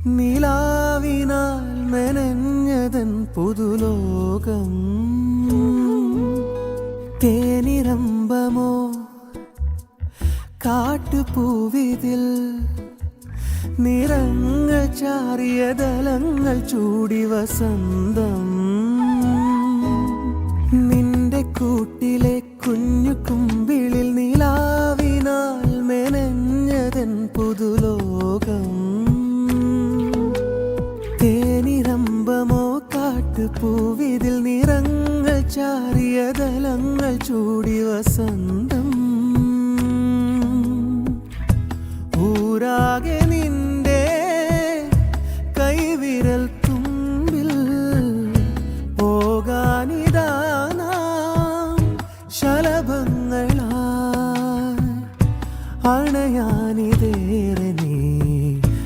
നിലാവിനാൽ മെനഞ്ഞതൻ പുതുലോകം തേനിരമ്പമോ കാട്ടുപൂവിതിൽ നിറങ്ങൾ ചാറിയ ദലങ്ങൾ ചൂടി വസന്തം നിന്റെ കൂട്ടിലെ കുഞ്ഞു കുമ്പിളിൽ നിലാവിനാൽ മെനഞ്ഞതൻ പുതുലോകം തേനിരമ്പമോ കാട്ടുപൂവിതിൽ നിറങ്ങൾ ചാറിയ ദലങ്ങൾ ചൂടി വസന്തം